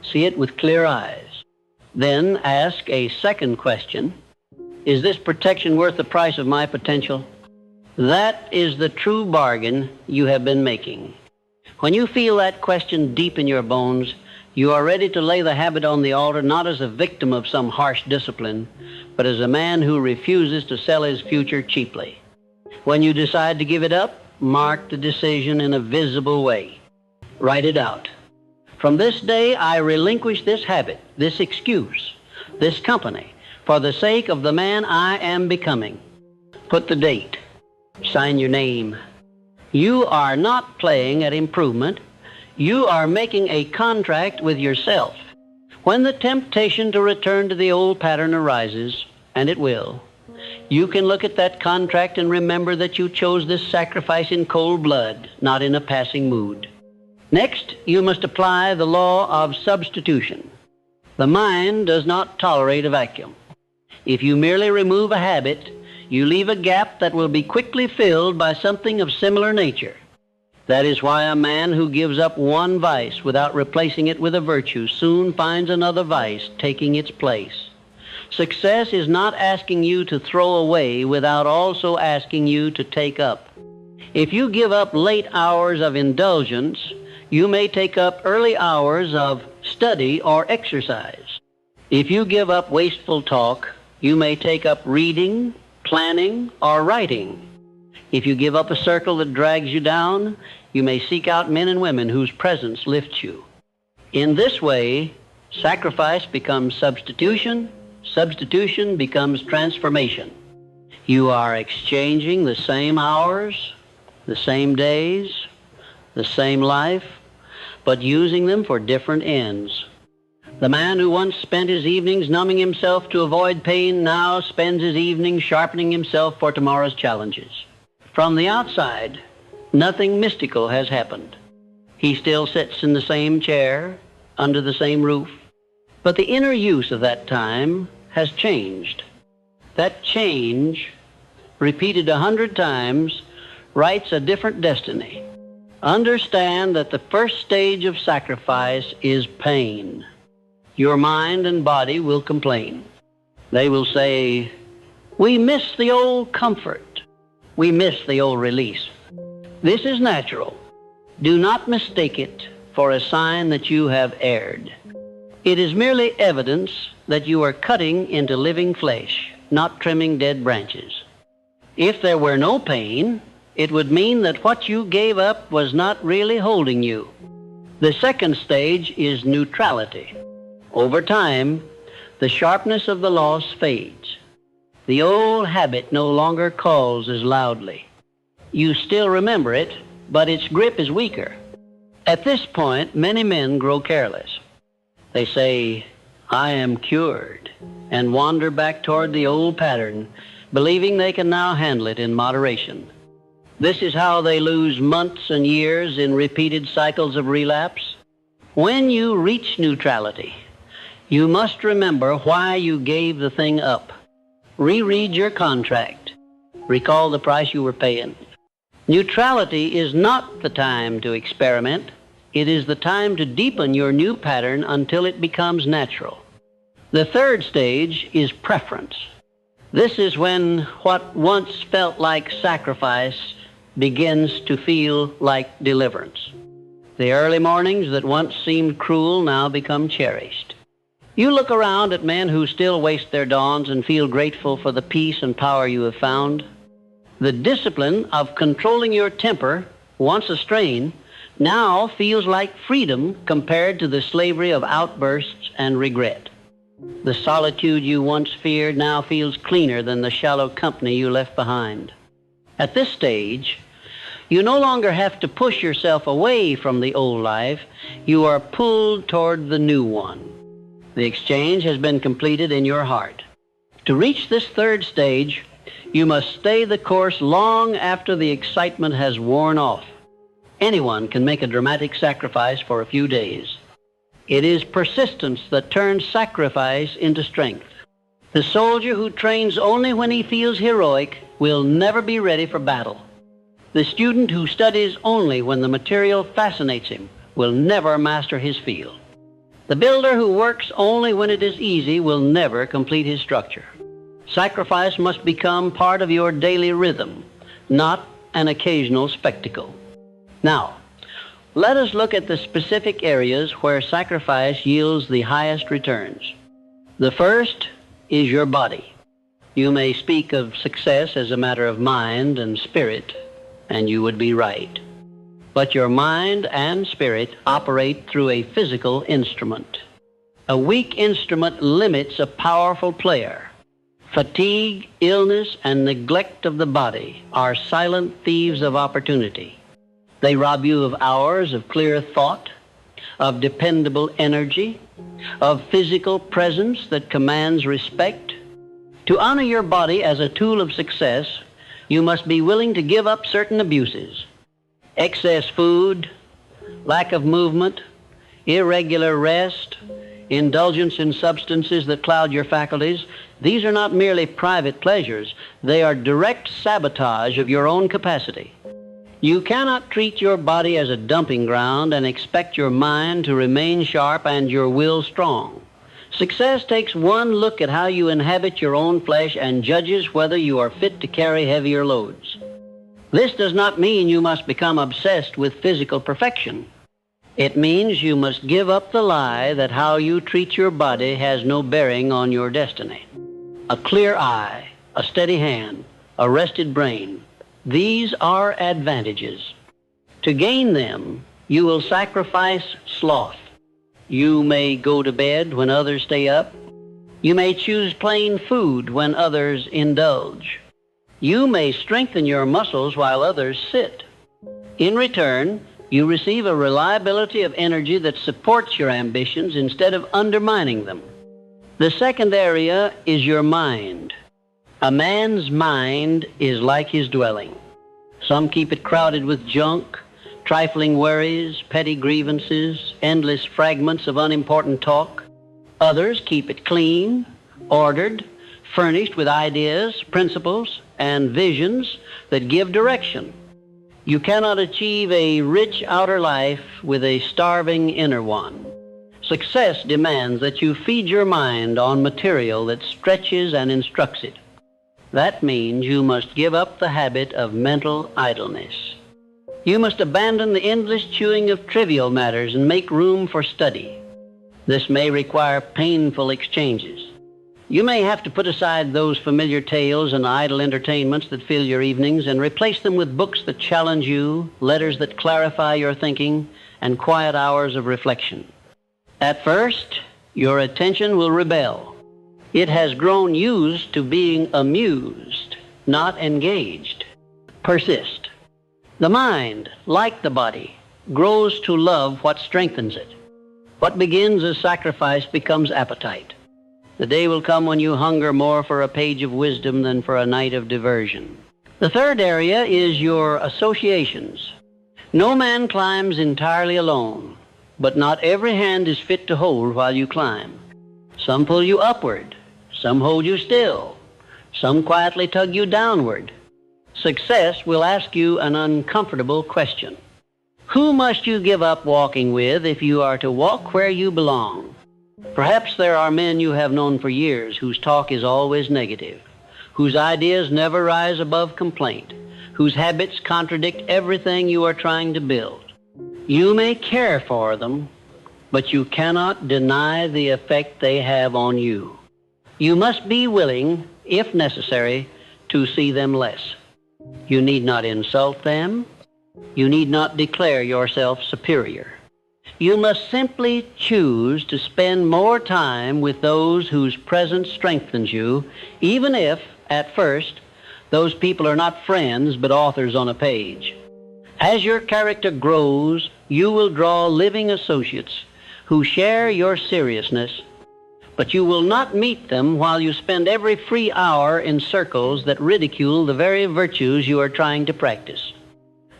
S1: See it with clear eyes. Then ask a second question. Is this protection worth the price of my potential? That is the true bargain you have been making. When you feel that question deep in your bones, you are ready to lay the habit on the altar, not as a victim of some harsh discipline, but as a man who refuses to sell his future cheaply. When you decide to give it up, mark the decision in a visible way. Write it out. From this day, I relinquish this habit, this excuse, this company, for the sake of the man I am becoming. Put the date. Sign your name. You are not playing at improvement. You are making a contract with yourself. When the temptation to return to the old pattern arises, and it will, you can look at that contract and remember that you chose this sacrifice in cold blood, not in a passing mood. Next, you must apply the law of substitution. The mind does not tolerate a vacuum. If you merely remove a habit, you leave a gap that will be quickly filled by something of similar nature. That is why a man who gives up one vice without replacing it with a virtue soon finds another vice taking its place. Success is not asking you to throw away without also asking you to take up. If you give up late hours of indulgence, you may take up early hours of study or exercise. If you give up wasteful talk, you may take up reading, planning, or writing. If you give up a circle that drags you down, you may seek out men and women whose presence lifts you. In this way, sacrifice becomes substitution, substitution becomes transformation. You are exchanging the same hours, the same days, the same life, but using them for different ends. The man who once spent his evenings numbing himself to avoid pain now spends his evenings sharpening himself for tomorrow's challenges. From the outside, nothing mystical has happened. He still sits in the same chair, under the same roof, but the inner use of that time has changed. That change, repeated 100 times, writes a different destiny. Understand that the first stage of sacrifice is pain. Your mind and body will complain. They will say, "We miss the old comfort. We miss the old release." This is natural. Do not mistake it for a sign that you have erred. It is merely evidence that you are cutting into living flesh, not trimming dead branches. If there were no pain, it would mean that what you gave up was not really holding you. The second stage is neutrality. Over time, the sharpness of the loss fades. The old habit no longer calls as loudly. You still remember it, but its grip is weaker. At this point, many men grow careless. They say, "I am cured," and wander back toward the old pattern, believing they can now handle it in moderation. This is how they lose months and years in repeated cycles of relapse. When you reach neutrality, you must remember why you gave the thing up. Reread your contract. Recall the price you were paying. Neutrality is not the time to experiment. It is the time to deepen your new pattern until it becomes natural. The third stage is preference. This is when what once felt like sacrifice begins to feel like deliverance. The early mornings that once seemed cruel now become cherished. You look around at men who still waste their dawns and feel grateful for the peace and power you have found. The discipline of controlling your temper, once a strain, now feels like freedom compared to the slavery of outbursts and regret. The solitude you once feared now feels cleaner than the shallow company you left behind. At this stage, you no longer have to push yourself away from the old life. You are pulled toward the new one. The exchange has been completed in your heart. To reach this third stage, you must stay the course long after the excitement has worn off. Anyone can make a dramatic sacrifice for a few days. It is persistence that turns sacrifice into strength. The soldier who trains only when he feels heroic will never be ready for battle. The student who studies only when the material fascinates him will never master his field. The builder who works only when it is easy will never complete his structure. Sacrifice must become part of your daily rhythm, not an occasional spectacle. Now, let us look at the specific areas where sacrifice yields the highest returns. The first is your body. You may speak of success as a matter of mind and spirit, and you would be right. But your mind and spirit operate through a physical instrument. A weak instrument limits a powerful player. Fatigue, illness, and neglect of the body are silent thieves of opportunity. They rob you of hours of clear thought, of dependable energy, of physical presence that commands respect. To honor your body as a tool of success, you must be willing to give up certain abuses. Excess food, lack of movement, irregular rest, indulgence in substances that cloud your faculties. These are not merely private pleasures. They are direct sabotage of your own capacity. You cannot treat your body as a dumping ground and expect your mind to remain sharp and your will strong. Success takes one look at how you inhabit your own flesh and judges whether you are fit to carry heavier loads. This does not mean you must become obsessed with physical perfection. It means you must give up the lie that how you treat your body has no bearing on your destiny. A clear eye, a steady hand, a rested brain. These are advantages. To gain them, you will sacrifice sloth. You may go to bed when others stay up. You may choose plain food when others indulge. You may strengthen your muscles while others sit. In return, you receive a reliability of energy that supports your ambitions instead of undermining them. The second area is your mind. A man's mind is like his dwelling. Some keep it crowded with junk, trifling worries, petty grievances, endless fragments of unimportant talk. Others keep it clean, ordered, furnished with ideas, principles, and visions that give direction. You cannot achieve a rich outer life with a starving inner one. Success demands that you feed your mind on material that stretches and instructs it. That means you must give up the habit of mental idleness. You must abandon the endless chewing of trivial matters and make room for study. This may require painful exchanges. You may have to put aside those familiar tales and idle entertainments that fill your evenings and replace them with books that challenge you, letters that clarify your thinking, and quiet hours of reflection. At first, your attention will rebel. It has grown used to being amused, not engaged. Persist. The mind, like the body, grows to love what strengthens it. What begins as sacrifice becomes appetite. The day will come when you hunger more for a page of wisdom than for a night of diversion. The third area is your associations. No man climbs entirely alone, but not every hand is fit to hold while you climb. Some pull you upward, some hold you still, some quietly tug you downward. Success will ask you an uncomfortable question. Who must you give up walking with if you are to walk where you belong? Perhaps there are men you have known for years whose talk is always negative, whose ideas never rise above complaint, whose habits contradict everything you are trying to build. You may care for them, but you cannot deny the effect they have on you. You must be willing, if necessary, to see them less. You need not insult them. You need not declare yourself superior. You must simply choose to spend more time with those whose presence strengthens you, even if, at first, those people are not friends but authors on a page. As your character grows, you will draw living associates who share your seriousness, but you will not meet them while you spend every free hour in circles that ridicule the very virtues you are trying to practice.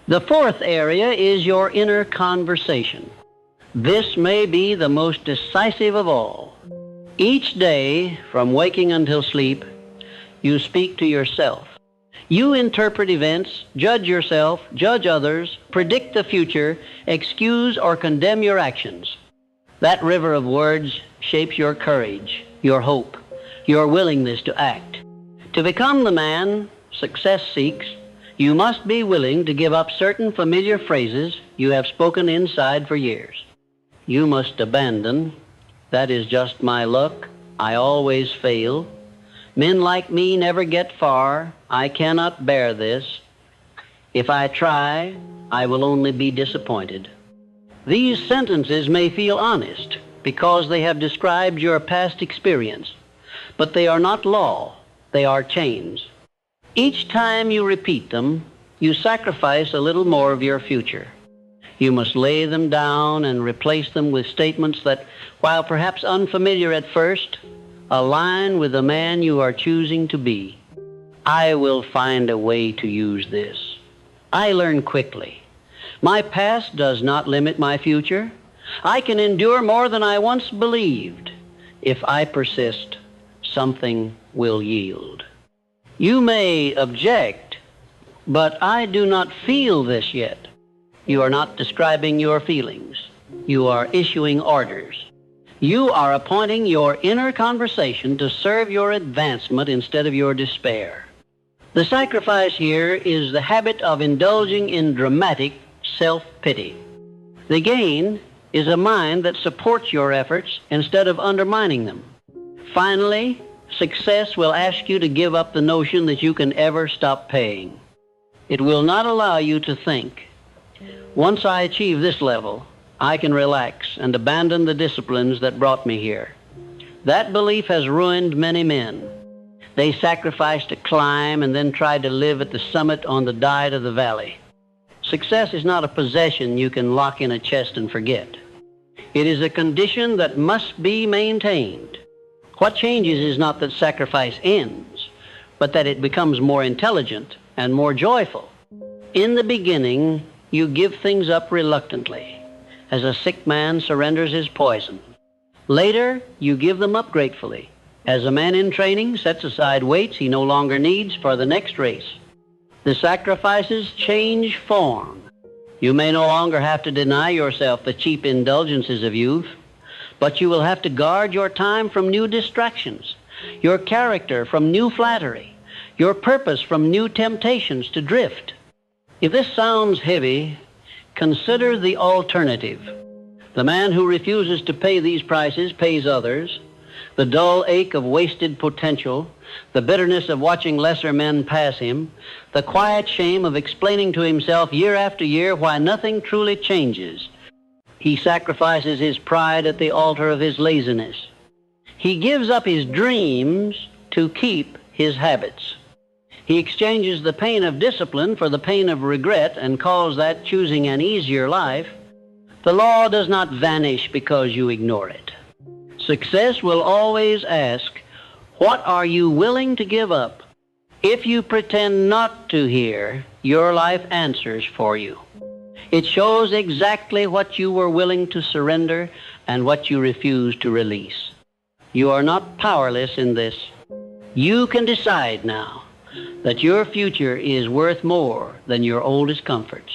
S1: The fourth area is your inner conversation. This may be the most decisive of all. Each day, from waking until sleep, you speak to yourself. You interpret events, judge yourself, judge others, predict the future, excuse or condemn your actions. That river of words shapes your courage, your hope, your willingness to act. To become the man success seeks, you must be willing to give up certain familiar phrases you have spoken inside for years. You must abandon, "That is just my luck, I always fail," "Men like me never get far, I cannot bear this," "If I try, I will only be disappointed." These sentences may feel honest because they have described your past experience, but they are not law, they are chains. Each time you repeat them, you sacrifice a little more of your future. You must lay them down and replace them with statements that, while perhaps unfamiliar at first, align with the man you are choosing to be. I will find a way to use this. I learn quickly. My past does not limit my future. I can endure more than I once believed. If I persist, something will yield. You may object, but I do not feel this yet. You are not describing your feelings. You are issuing orders. You are appointing your inner conversation to serve your advancement instead of your despair. The sacrifice here is the habit of indulging in dramatic self-pity. The gain is a mind that supports your efforts instead of undermining them. Finally, success will ask you to give up the notion that you can ever stop paying. It will not allow you to think, "Once I achieve this level, I can relax and abandon the disciplines that brought me here." That belief has ruined many men. They sacrificed to climb and then tried to live at the summit on the diet of the valley. Success is not a possession you can lock in a chest and forget. It is a condition that must be maintained. What changes is not that sacrifice ends, but that it becomes more intelligent and more joyful. In the beginning, you give things up reluctantly, as a sick man surrenders his poison. Later, you give them up gratefully, as a man in training sets aside weights he no longer needs for the next race. The sacrifices change form. You may no longer have to deny yourself the cheap indulgences of youth, but you will have to guard your time from new distractions, your character from new flattery, your purpose from new temptations to drift. If this sounds heavy, consider the alternative. The man who refuses to pay these prices pays others. The dull ache of wasted potential, the bitterness of watching lesser men pass him, the quiet shame of explaining to himself year after year why nothing truly changes. He sacrifices his pride at the altar of his laziness. He gives up his dreams to keep his habits. He exchanges the pain of discipline for the pain of regret and calls that choosing an easier life. The law does not vanish because you ignore it. Success will always ask, what are you willing to give up? If you pretend not to hear, your life answers for you. It shows exactly what you were willing to surrender and what you refused to release. You are not powerless in this. You can decide now that your future is worth more than your oldest comforts.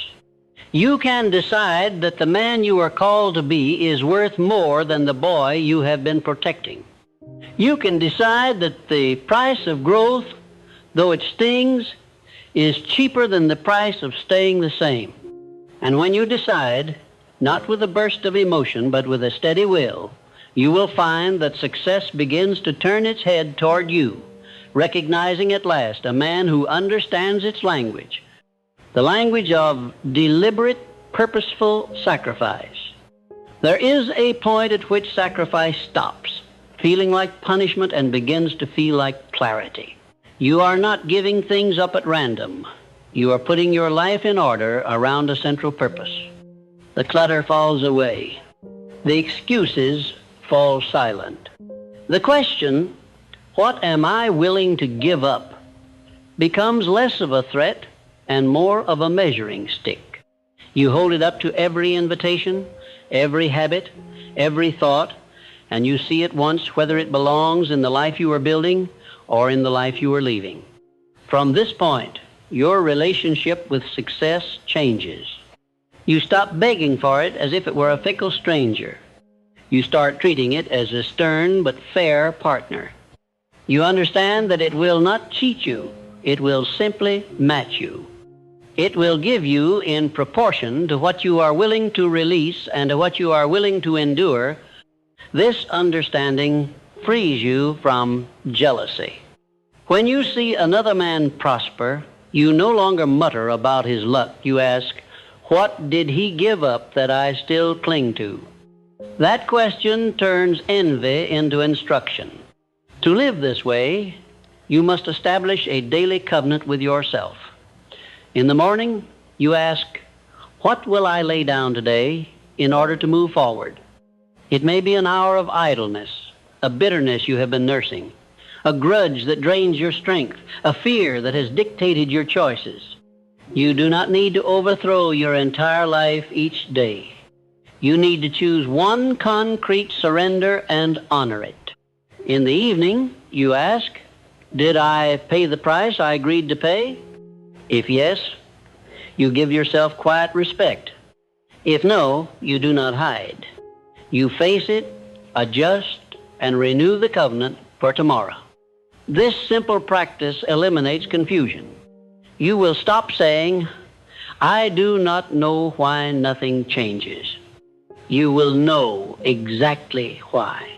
S1: You can decide that the man you are called to be is worth more than the boy you have been protecting. You can decide that the price of growth though it stings, is cheaper than the price of staying the same. And when you decide, not with a burst of emotion, but with a steady will, you will find that success begins to turn its head toward you, recognizing at last a man who understands its language, the language of deliberate, purposeful sacrifice. There is a point at which sacrifice stops, feeling like punishment, and begins to feel like clarity. You are not giving things up at random. You are putting your life in order around a central purpose. The clutter falls away. The excuses fall silent. The question, what am I willing to give up, becomes less of a threat and more of a measuring stick. You hold it up to every invitation, every habit, every thought, and you see at once whether it belongs in the life you are building or in the life you are leaving. From this point, your relationship with success changes. You stop begging for it as if it were a fickle stranger. You start treating it as a stern but fair partner. You understand that it will not cheat you. It will simply match you. It will give you in proportion to what you are willing to release and to what you are willing to endure. This understanding frees you from jealousy. When you see another man prosper, you no longer mutter about his luck. You ask, what did he give up that I still cling to? That question turns envy into instruction. To live this way, you must establish a daily covenant with yourself. In the morning, you ask, what will I lay down today in order to move forward? It may be an hour of idleness, a bitterness you have been nursing, a grudge that drains your strength, a fear that has dictated your choices. You do not need to overthrow your entire life each day. You need to choose one concrete surrender and honor it. In the evening, you ask, did I pay the price I agreed to pay? If yes, you give yourself quiet respect. If no, you do not hide. You face it, adjust, and renew the covenant for tomorrow. This simple practice eliminates confusion. You will stop saying, I do not know why nothing changes. You will know exactly why.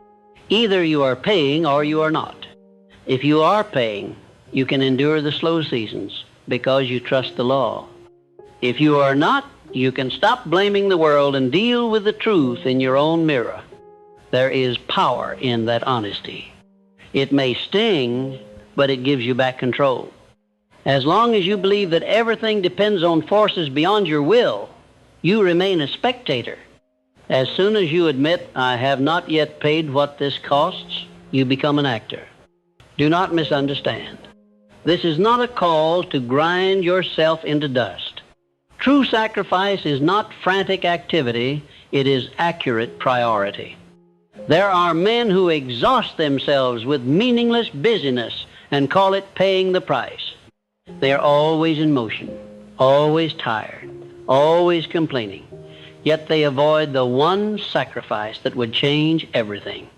S1: Either you are paying or you are not. If you are paying, you can endure the slow seasons because you trust the law. If you are not, you can stop blaming the world and deal with the truth in your own mirror. There is power in that honesty. It may sting, but it gives you back control. As long as you believe that everything depends on forces beyond your will, you remain a spectator. As soon as you admit, I have not yet paid what this costs, you become an actor. Do not misunderstand. This is not a call to grind yourself into dust. True sacrifice is not frantic activity, it is accurate priority. There are men who exhaust themselves with meaningless busyness and call it paying the price. They are always in motion, always tired, always complaining. Yet they avoid the one sacrifice that would change everything.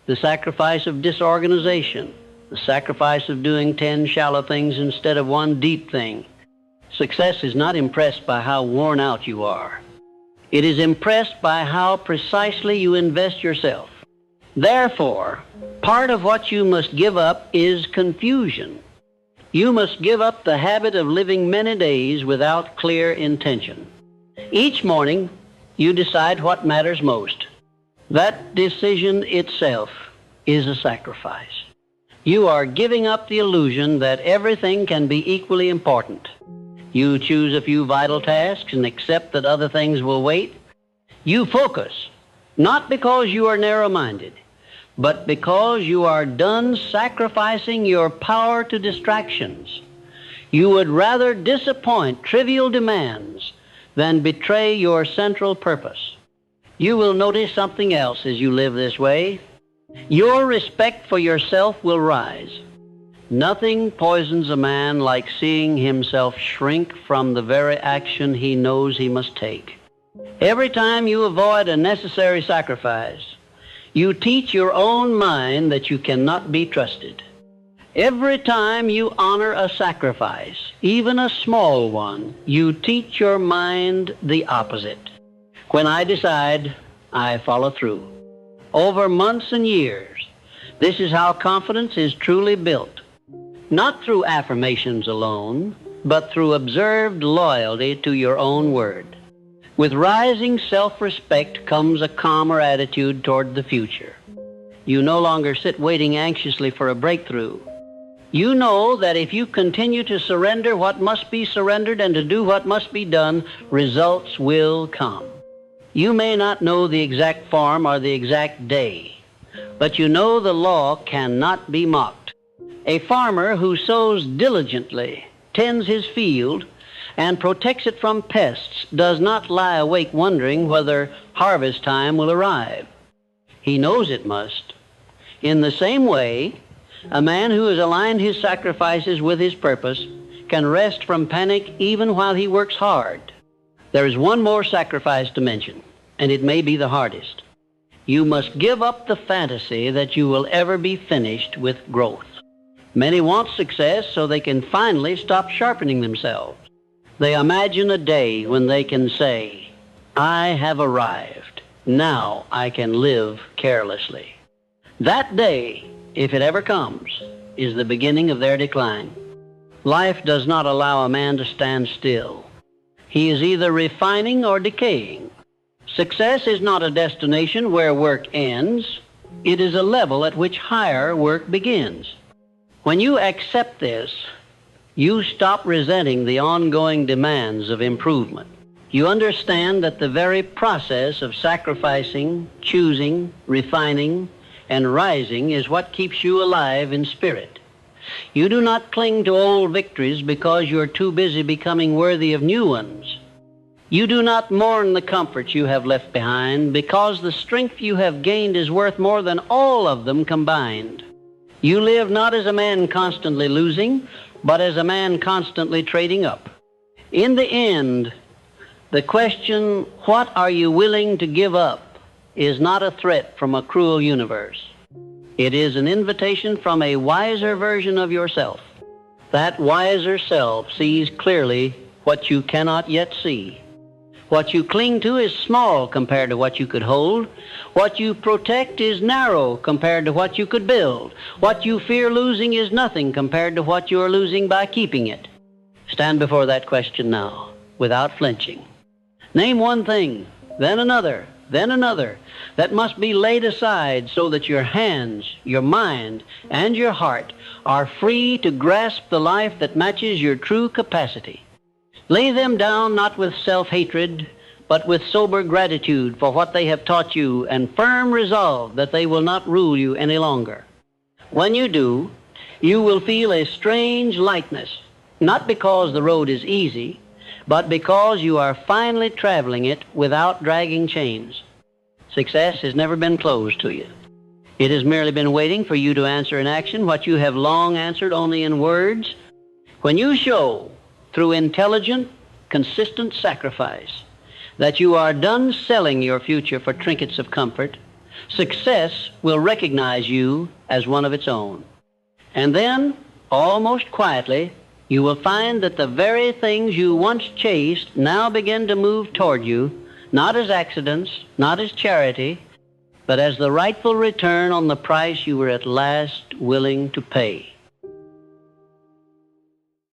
S1: The sacrifice of disorganization, the sacrifice of doing 10 shallow things instead of one deep thing. Success is not impressed by how worn out you are. It is impressed by how precisely you invest yourself. Therefore, part of what you must give up is confusion. You must give up the habit of living many days without clear intention. Each morning, you decide what matters most. That decision itself is a sacrifice. You are giving up the illusion that everything can be equally important. You choose a few vital tasks and accept that other things will wait. You focus, not because you are narrow-minded, but because you are done sacrificing your power to distractions. You would rather disappoint trivial demands than betray your central purpose. You will notice something else as you live this way. Your respect for yourself will rise. Nothing poisons a man like seeing himself shrink from the very action he knows he must take. Every time you avoid a necessary sacrifice, you teach your own mind that you cannot be trusted. Every time you honor a sacrifice, even a small one, you teach your mind the opposite. When I decide, I follow through. Over months and years, this is how confidence is truly built. Not through affirmations alone, but through observed loyalty to your own word. With rising self-respect comes a calmer attitude toward the future. You no longer sit waiting anxiously for a breakthrough. You know that if you continue to surrender what must be surrendered and to do what must be done, results will come. You may not know the exact form or the exact day, but you know the law cannot be mocked. A farmer who sows diligently, tends his field, and protects it from pests does not lie awake wondering whether harvest time will arrive. He knows it must. In the same way, a man who has aligned his sacrifices with his purpose can rest from panic even while he works hard. There is one more sacrifice to mention, and it may be the hardest. You must give up the fantasy that you will ever be finished with growth. Many want success so they can finally stop sharpening themselves. They imagine a day when they can say, I have arrived. Now I can live carelessly. That day, if it ever comes, is the beginning of their decline. Life does not allow a man to stand still. He is either refining or decaying. Success is not a destination where work ends. It is a level at which higher work begins. When you accept this, you stop resenting the ongoing demands of improvement. You understand that the very process of sacrificing, choosing, refining, and rising is what keeps you alive in spirit. You do not cling to old victories because you're too busy becoming worthy of new ones. You do not mourn the comforts you have left behind because the strength you have gained is worth more than all of them combined. You live not as a man constantly losing, but as a man constantly trading up. In the end, the question, what are you willing to give up, is not a threat from a cruel universe. It is an invitation from a wiser version of yourself. That wiser self sees clearly what you cannot yet see. What you cling to is small compared to what you could hold. What you protect is narrow compared to what you could build. What you fear losing is nothing compared to what you are losing by keeping it. Stand before that question now, without flinching. Name one thing, then another, that must be laid aside so that your hands, your mind, and your heart are free to grasp the life that matches your true capacity. Lay them down not with self-hatred, but with sober gratitude for what they have taught you and firm resolve that they will not rule you any longer. When you do, you will feel a strange lightness, not because the road is easy, but because you are finally traveling it without dragging chains. Success has never been closed to you. It has merely been waiting for you to answer in action what you have long answered only in words. When you show, through intelligent, consistent sacrifice, that you are done selling your future for trinkets of comfort, success will recognize you as one of its own. And then, almost quietly, you will find that the very things you once chased now begin to move toward you, not as accidents, not as charity, but as the rightful return on the price you were at last willing to pay.